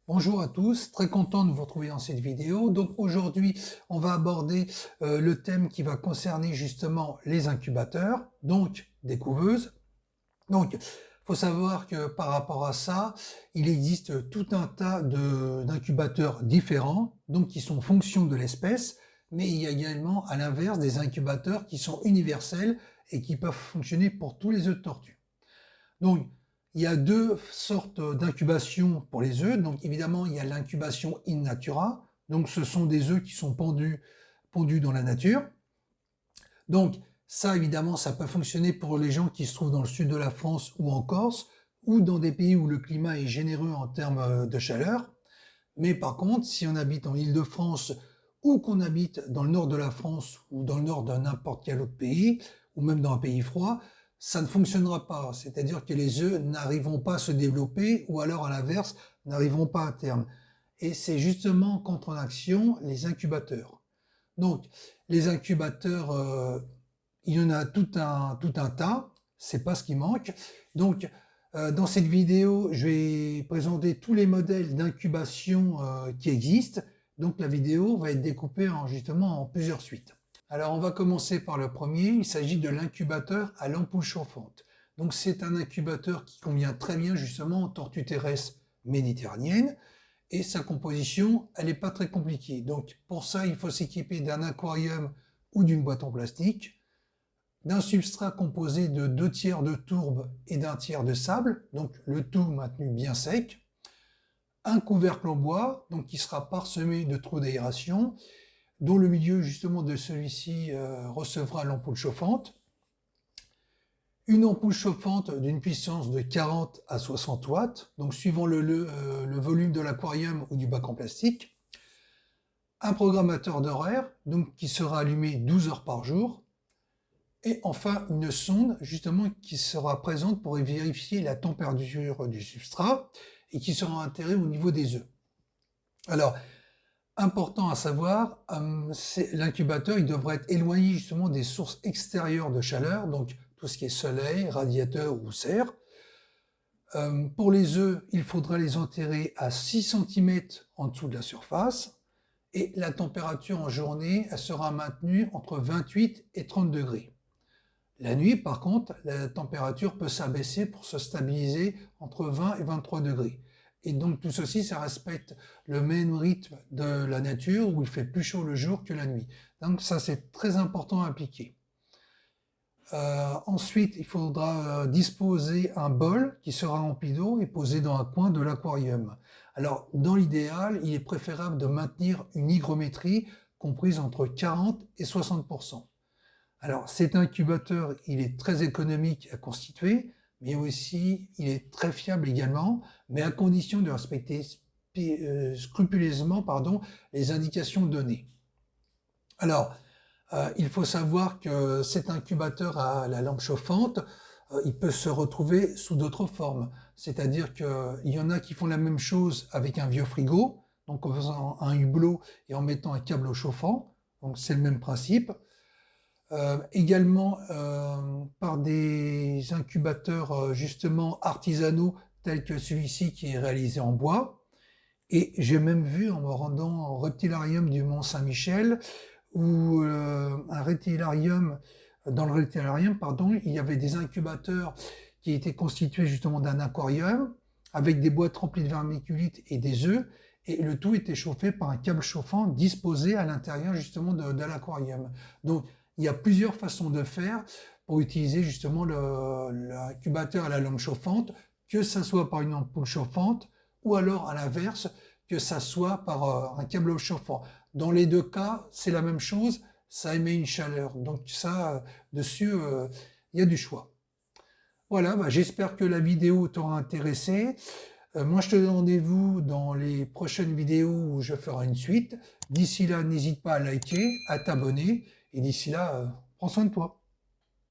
Bonjour à tous, très content de vous retrouver dans cette vidéo. Donc aujourd'hui, on va aborder le thème qui va concerner justement les incubateurs, donc des couveuses. Donc, il faut savoir que par rapport à ça, il existe tout un tas d'incubateurs différents, donc qui sont en fonction de l'espèce, mais il y a également à l'inverse des incubateurs qui sont universels et qui peuvent fonctionner pour tous les œufs de tortue. Donc, il y a deux sortes d'incubation pour les œufs. Donc, évidemment, il y a l'incubation in natura. Donc, ce sont des œufs qui sont pondus dans la nature. Donc, ça, évidemment, ça peut fonctionner pour les gens qui se trouvent dans le sud de la France ou en Corse, ou dans des pays où le climat est généreux en termes de chaleur. Mais par contre, si on habite en Île-de-France ou qu'on habite dans le nord de la France ou dans le nord de n'importe quel autre pays, ou même dans un pays froid, ça ne fonctionnera pas. C'est-à-dire que les œufs n'arriveront pas à se développer ou alors à l'inverse, n'arriveront pas à terme. Et c'est justement qu'entrent en action les incubateurs. Donc, les incubateurs, il y en a tout un tas, c'est pas ce qui manque. Donc, dans cette vidéo, je vais présenter tous les modèles d'incubation qui existent. Donc, la vidéo va être découpée justement en plusieurs suites. Alors, on va commencer par le premier. Il s'agit de l'incubateur à l'ampoule chauffante. Donc, c'est un incubateur qui convient très bien justement aux tortues terrestres méditerranéennes. Et sa composition, elle n'est pas très compliquée. Donc, pour ça, il faut s'équiper d'un aquarium ou d'une boîte en plastique, d'un substrat composé de 2/3 de tourbe et d'1/3 de sable, donc le tout maintenu bien sec, un couvercle en bois, donc qui sera parsemé de trous d'aération, dont le milieu justement de celui-ci recevra l'ampoule chauffante, une ampoule chauffante d'une puissance de 40 à 60 watts, donc suivant le volume de l'aquarium ou du bac en plastique, un programmateur d'horaire, donc qui sera allumé 12 heures par jour, et enfin une sonde justement qui sera présente pour vérifier la température du substrat et qui sera intégrée au niveau des œufs. Alors, important à savoir, l'incubateur il devrait être éloigné justement des sources extérieures de chaleur, donc tout ce qui est soleil, radiateur ou serre. Pour les œufs, il faudra les enterrer à 6 cm en dessous de la surface et la température en journée elle sera maintenue entre 28 et 30 degrés. La nuit, par contre, la température peut s'abaisser pour se stabiliser entre 20 et 23 degrés. Et donc tout ceci, ça respecte le même rythme de la nature où il fait plus chaud le jour que la nuit. Donc ça, c'est très important à appliquer. Ensuite, il faudra disposer un bol qui sera rempli d'eau et posé dans un coin de l'aquarium. Alors, dans l'idéal, il est préférable de maintenir une hygrométrie comprise entre 40 et 60%. Alors, cet incubateur, il est très économique à constituer, mais aussi, il est très fiable également, mais à condition de respecter scrupuleusement les indications données. Alors, il faut savoir que cet incubateur à la lampe chauffante, il peut se retrouver sous d'autres formes. C'est-à-dire qu'il y en a qui font la même chose avec un vieux frigo, donc en faisant un hublot et en mettant un câble chauffant, donc c'est le même principe. Également par des incubateurs justement artisanaux tels que celui-ci qui est réalisé en bois. Et j'ai même vu en me rendant au reptilarium du Mont-Saint-Michel où dans le reptilarium, il y avait des incubateurs qui étaient constitués justement d'un aquarium avec des boîtes remplies de vermiculite et des œufs, et le tout était chauffé par un câble chauffant disposé à l'intérieur justement de l'aquarium. Donc il y a plusieurs façons de faire pour utiliser justement l'incubateur à la lampe chauffante, que ça soit par une ampoule chauffante ou alors à l'inverse, que ça soit par un câble chauffant. Dans les deux cas, c'est la même chose, ça émet une chaleur. Donc ça, dessus, il y a du choix. Voilà, j'espère que la vidéo t'aura intéressé. Moi, je te donne rendez-vous dans les prochaines vidéos où je ferai une suite. D'ici là, n'hésite pas à liker, à t'abonner. Et d'ici là, prends soin de toi.